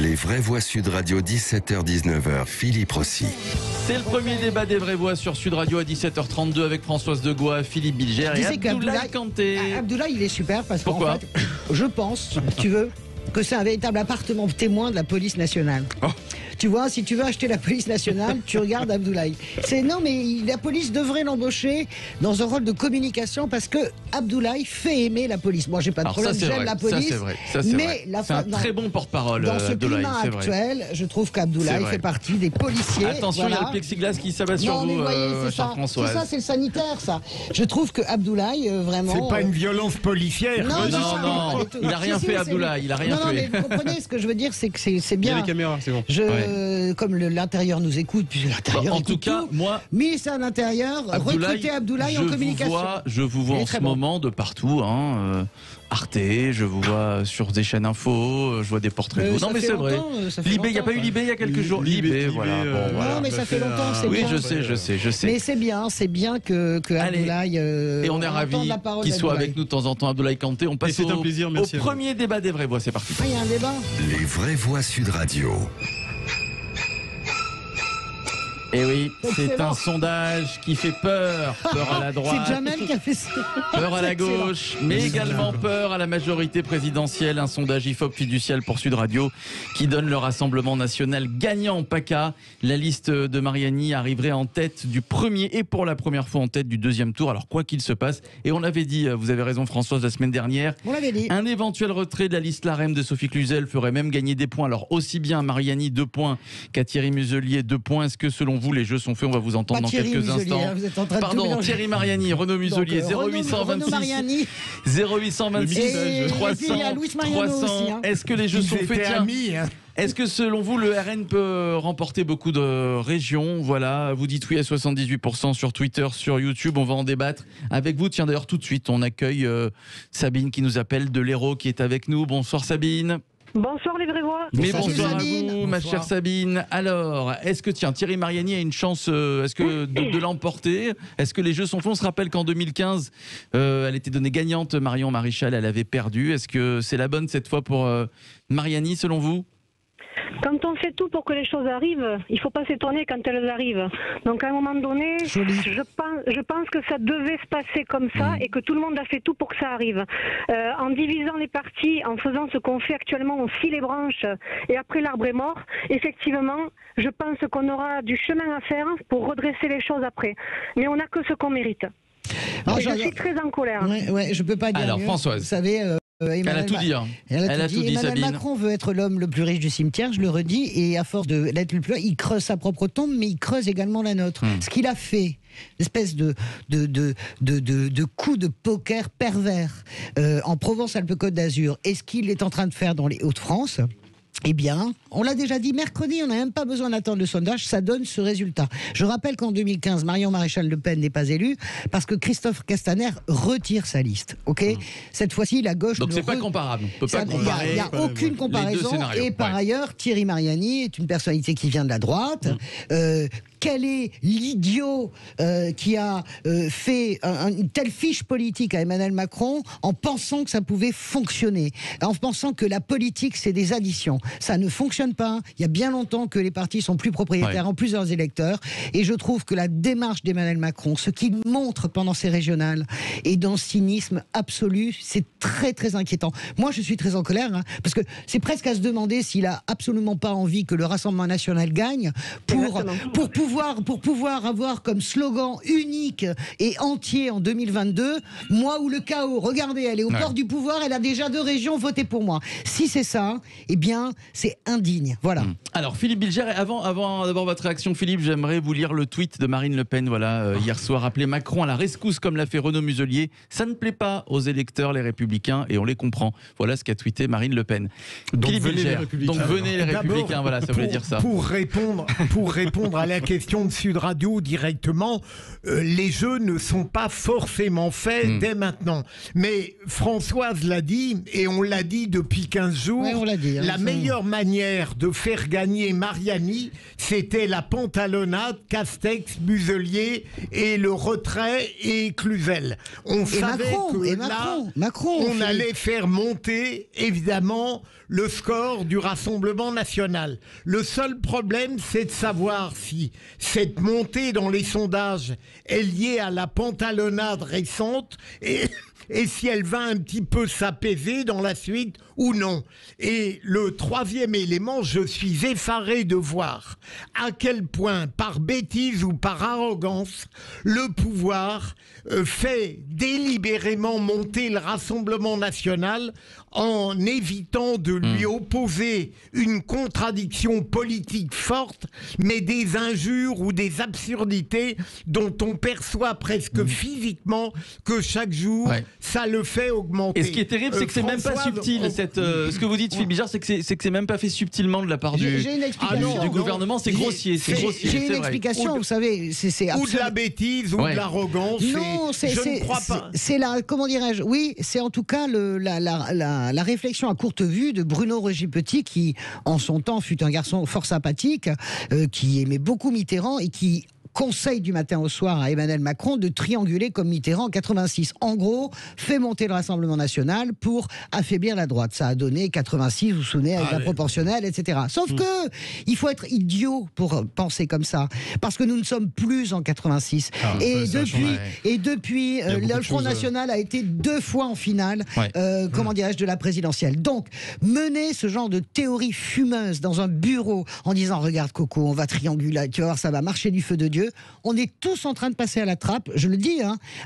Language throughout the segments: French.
Les vraies voix Sud Radio, 17h-19h, Philippe Rossi. C'est le premier débat des vraies voix sur Sud Radio à 17h32 avec Françoise Degois, Philippe Bilger et Abdoulaye Kanté. Abdoulaye, il est super parce qu'en Pourquoi fait, je pense, si tu veux, que c'est un véritable appartement témoin de la police nationale. Oh. Tu vois, si tu veux acheter la police nationale, tu regardes Abdoulaye. Non, mais la police devrait l'embaucher dans un rôle de communication parce que Abdoulaye fait aimer la police. Moi, j'ai pas de problème, j'aime la police. C'est un très bon porte-parole. Dans ce climat actuel, je trouve qu'Abdoulaye fait partie des policiers. Attention, il y a le plexiglas qui s'abat sur vous, chère Françoise. C'est ça, c'est le sanitaire, ça. Je trouve que Abdoulaye, vraiment. C'est pas une violence policière. Non, il a rien fait, Abdoulaye. Il a rien fait. Non, mais vous comprenez ce que je veux dire, c'est que c'est bien. Il y a les caméras, c'est bon. Comme l'intérieur nous écoute, puis l'intérieur en tout cas, moi, ministère de l'Intérieur, recruter Abdoulaye en communication. Je vous vois en ce moment de partout, Arte, je vous vois sur des chaînes info, je vois des portraits de vous. Non mais c'est vrai. Libé, il n'y a pas eu Libé il y a quelques jours. Libé, voilà. Non mais ça fait longtemps, c'est oui, bien. je sais. Mais c'est bien que Abdoulaye. Et on est ravis qu'il soit avec nous de temps en temps, Abdoulaye Kanté. On passe au premier débat des vraies voix, c'est parti. Il y a un débat. Les vraies voix Sud Radio. Et oui, c'est un sondage qui fait peur. Peur à la droite. C'est Jamel qui a fait ça. Peur à la gauche, mais également peur à la majorité présidentielle. Un sondage IFOP fiducial pour Sud Radio qui donne le Rassemblement national gagnant en PACA. La liste de Mariani arriverait en tête du premier et pour la première fois en tête du deuxième tour. Alors quoi qu'il se passe, et on l'avait dit, vous avez raison Françoise, la semaine dernière, on l'avait dit. Un éventuel retrait de la liste LaREM de Sophie Cluzel ferait même gagner des points. Alors aussi bien à Mariani 2 points qu'à Thierry Muselier 2 points. Est-ce que selon vous les jeux sont faits? On va vous entendre dans quelques instants. Vous êtes en train de Pardon, Thierry Mariani, Renaud Muselier, 0826 0826 300. Est-ce que les jeux sont faits? Est-ce que selon vous le RN peut remporter beaucoup de régions? Voilà, vous dites oui à 78% sur Twitter, sur YouTube. On va en débattre avec vous. Tiens d'ailleurs tout de suite, on accueille Sabine qui nous appelle de l'Hérault qui est avec nous. Bonsoir Sabine. Bonsoir les vraies voix. Mais bonsoir à vous, ma chère Sabine. Alors, est-ce que Thierry Mariani a une chance de l'emporter? Est-ce que les jeux sont faits? On se rappelle qu'en 2015, elle était donnée gagnante. Marion Maréchal, elle avait perdu. Est-ce que c'est la bonne cette fois pour Mariani, selon vous? Quand on fait tout pour que les choses arrivent, il ne faut pas s'étonner quand elles arrivent. Donc à un moment donné, je pense que ça devait se passer comme ça et que tout le monde a fait tout pour que ça arrive. En divisant les partis, en faisant ce qu'on fait actuellement, on scie les branches et après l'arbre est mort. Effectivement, je pense qu'on aura du chemin à faire pour redresser les choses après. Mais on n'a que ce qu'on mérite. Je suis très en colère. Ouais, je ne peux pas dire. Alors mieux. Françoise, vous savez... elle a tout dit. Elle a tout dit, Emmanuel Sabine. Macron veut être l'homme le plus riche du cimetière, je le redis, et à force d'être le plus riche, il creuse sa propre tombe, mais il creuse également la nôtre. Ce qu'il a fait, une espèce de coup de poker pervers en Provence-Alpes-Côte d'Azur, et ce qu'il est en train de faire dans les Hauts-de-France, eh bien, on l'a déjà dit mercredi, on n'a même pas besoin d'attendre le sondage, ça donne ce résultat. Je rappelle qu'en 2015, Marion Maréchal Le Pen n'est pas élue parce que Christophe Castaner retire sa liste. Cette fois-ci, la gauche... Donc c'est pas comparable. On peut pas comparer. Il n'y a aucune comparaison. Et par ailleurs, Thierry Mariani est une personnalité qui vient de la droite. Quel est l'idiot qui a fait une telle fiche politique à Emmanuel Macron en pensant que ça pouvait fonctionner, en pensant que la politique c'est des additions. Ça ne fonctionne pas. Il y a bien longtemps que les partis sont plus propriétaires en plusieurs électeurs, et je trouve que la démarche d'Emmanuel Macron, ce qu'il montre pendant ces régionales, est d'un cynisme absolu. C'est très très inquiétant. Moi je suis très en colère parce que c'est presque à se demander s'il a absolument pas envie que le Rassemblement national gagne pour pouvoir avoir comme slogan unique et entier en 2022, moi ou le chaos. Regardez, elle est au bord du pouvoir, elle a déjà 2 régions, votez pour moi. Si c'est ça, eh bien, c'est indigne. Voilà. Alors, Philippe Bilger, avant d'avoir votre réaction, Philippe, j'aimerais vous lire le tweet de Marine Le Pen, hier soir, appelé Macron à la rescousse, comme l'a fait Renaud Muselier. Ça ne plaît pas aux électeurs, les Républicains, et on les comprend. Voilà ce qu'a tweeté Marine Le Pen. Donc Philippe venez Bilger. les Républicains. Donc venez les Républicains, voilà, ça voulait dire ça. Pour répondre à la question question de Sud Radio directement, les jeux ne sont pas forcément faits dès maintenant. Mais Françoise l'a dit, et on l'a dit depuis 15 jours, on l'a dit, la meilleure manière de faire gagner Mariani, c'était la pantalonnade, Castex, Muselier et le retrait et Cluzel. On savait on allait faire monter, évidemment, le score du Rassemblement national. Le seul problème, c'est de savoir si cette montée dans les sondages est liée à la pantalonnade récente et si elle va un petit peu s'apaiser dans la suite ou non. Et le troisième élément, je suis effaré de voir à quel point, par bêtise ou par arrogance, le pouvoir fait délibérément monter le Rassemblement national en évitant de lui opposer une contradiction politique forte, mais des injures ou des absurdités dont on perçoit presque physiquement que chaque jour, ça le fait augmenter. Et ce qui est terrible, c'est que c'est même pas subtil. Ce que vous dites, Philippe Bijard, c'est que c'est même pas fait subtilement de la part du gouvernement. C'est grossier. J'ai une explication, vous savez. Ou de la bêtise, ou de l'arrogance. Non, je ne crois pas. C'est la, comment dirais-je, oui, c'est en tout cas la réflexion à courte vue de Bruno Regis-Petit, qui, en son temps, fut un garçon fort sympathique, qui aimait beaucoup Mitterrand et qui conseille du matin au soir à Emmanuel Macron de trianguler comme Mitterrand en 86. En gros, fait monter le Rassemblement national pour affaiblir la droite. Ça a donné 86, vous vous souvenez, avec la proportionnelle, etc. Sauf que il faut être idiot pour penser comme ça, parce que nous ne sommes plus en 86. Et depuis, le Front National a été 2 fois en finale, comment dirais-je, de la présidentielle. Donc, mener ce genre de théorie fumeuse dans un bureau en disant, regarde Coco, on va trianguler, tu vas voir, ça va marcher du feu de Dieu. On est tous en train de passer à la trappe, je le dis,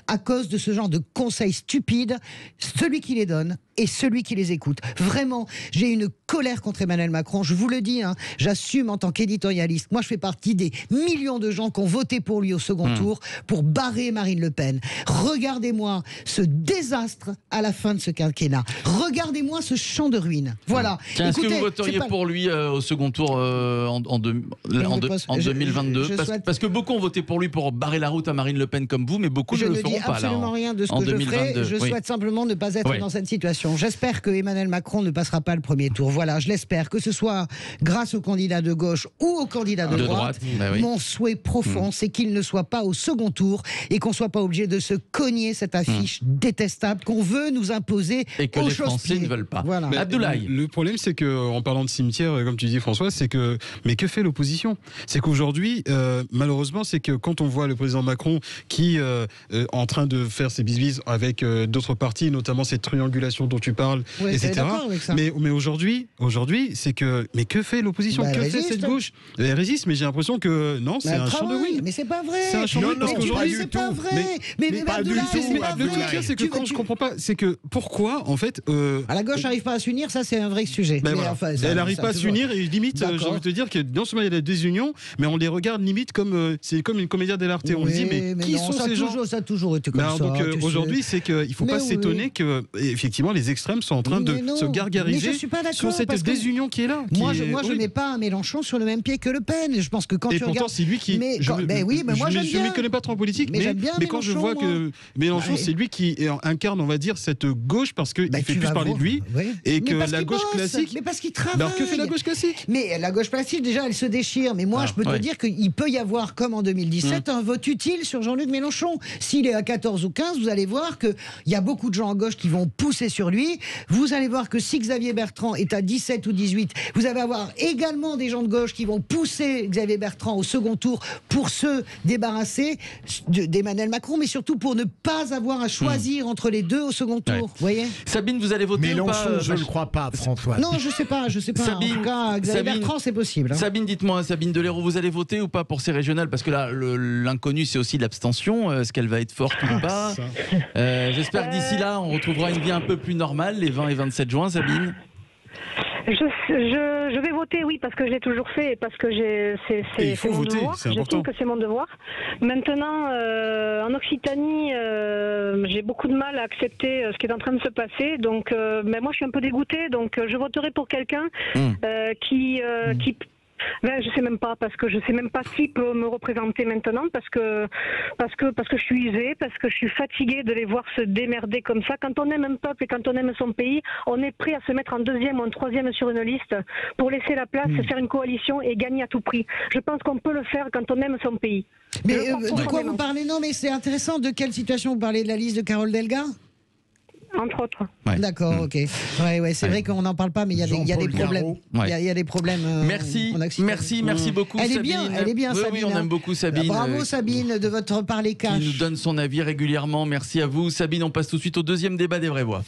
à cause de ce genre de conseils stupides, celui qui les donne et celui qui les écoute. Vraiment, j'ai une colère contre Emmanuel Macron, je vous le dis, j'assume en tant qu'éditorialiste. Moi, je fais partie des millions de gens qui ont voté pour lui au second tour pour barrer Marine Le Pen. Regardez-moi ce désastre à la fin de ce quinquennat. Regardez-moi ce champ de ruines. Voilà. Tiens, est-ce que vous voteriez pour lui au second tour en 2022 parce que beaucoup ont voté pour lui pour barrer la route à Marine Le Pen comme vous, mais beaucoup ne le feront pas. Je ne dis absolument rien de ce que je ferai. Je souhaite simplement ne pas être dans cette situation. J'espère que Emmanuel Macron ne passera pas le premier tour. Voilà, je l'espère, que ce soit grâce au candidat de gauche ou au candidat de droite. Mon souhait profond, c'est qu'il ne soit pas au second tour et qu'on ne soit pas obligé de se cogner cette affiche détestable qu'on veut nous imposer et que les Français ne veulent pas. Voilà. Abdoulaye. Le problème, c'est que, en parlant de cimetière, comme tu dis, François, c'est que, mais que fait l'opposition? C'est qu'aujourd'hui, malheureusement, c'est que quand on voit le président Macron qui en train de faire ses bisbises avec d'autres partis, notamment cette triangulation dont tu parles, etc. Mais aujourd'hui, c'est que, mais que fait l'opposition? Que fait cette gauche? Elle résiste, mais j'ai l'impression que non, c'est un champ de ruines. Mais c'est pas vrai. C'est un champ de ruines parce qu'aujourd'hui, c'est pas vrai. Mais pas du tout. Le truc, c'est que quand je comprends pas, c'est que pourquoi, en fait, la gauche n'arrive pas à s'unir, ça c'est un vrai sujet. Elle n'arrive pas à s'unir et limite, j'ai envie de te dire que non seulement il y a la désunion, mais on les regarde limite comme c'est comme une comédia dell'arte. On se dit mais qui sont ces gens? Ça a toujours été comme ça. Donc aujourd'hui, c'est qu'il faut pas s'étonner que effectivement les extrêmes sont en train de se gargariser sur cette désunion qui est là. Moi, je mets pas Mélenchon sur le même pied que Le Pen. Je pense que quand tu regardes, c'est lui qui. Je ne m'y connais pas trop en politique, mais quand je vois que Mélenchon, c'est lui qui incarne, on va dire, cette gauche parce qu'il fait plus parler de lui et que la gauche classique. Mais parce qu'il travaille. Alors que fait la gauche classique? Mais la gauche classique, déjà, elle se déchire. Mais moi, je peux te dire qu'il peut y avoir, comme en 2017, un vote utile sur Jean-Luc Mélenchon. S'il est à 14 ou 15, vous allez voir qu'il y a beaucoup de gens à gauche qui vont pousser sur lui. Vous allez voir que si Xavier Bertrand est à 17 ou 18, vous allez avoir également des gens de gauche qui vont pousser Xavier Bertrand au second tour pour se débarrasser d'Emmanuel Macron, mais surtout pour ne pas avoir à choisir entre les deux au second tour. Vous voyez? Sabine, vous allez voter Mélenchon, ou pas? je ne le crois pas, François. Non, je sais pas. Sabine, en tout cas, Xavier Bertrand, c'est possible. Sabine, dites-moi, Sabine Deléraud, vous allez voter ou pas pour ces régionales? Parce que là, l'inconnu, c'est aussi l'abstention. Est-ce qu'elle va être forte ou pas? J'espère que d'ici là, on retrouvera une vie un peu plus normale, les 20 et 27 juin, Sabine. Je vais voter, oui, parce que je l'ai toujours fait et parce que c'est mon devoir. J'estime que c'est mon devoir. Maintenant, en Occitanie, j'ai beaucoup de mal à accepter ce qui est en train de se passer. Donc, mais moi, je suis un peu dégoûtée. Donc, je voterai pour quelqu'un qui Ben, je sais même pas, parce que je sais même pas qui peut me représenter maintenant, parce que je suis usée, parce que je suis fatiguée de les voir se démerder comme ça. Quand on aime un peuple et quand on aime son pays, on est prêt à se mettre en deuxième ou en troisième sur une liste pour laisser la place, faire une coalition et gagner à tout prix. Je pense qu'on peut le faire quand on aime son pays. Mais de quoi vous parlez? Non, mais c'est intéressant. De quelle situation vous parlez? De la liste de Carole Delga? Entre autres. Ouais. D'accord, ok. Ouais, c'est vrai qu'on n'en parle pas, mais il y a des problèmes. Il y a des problèmes. Merci beaucoup. Elle Sabine. est bien, Sabine. Oui, on aime beaucoup Sabine. Bravo Sabine de votre parler cash. Qui nous donne son avis régulièrement. Merci à vous, Sabine. On passe tout de suite au deuxième débat des vraies voix.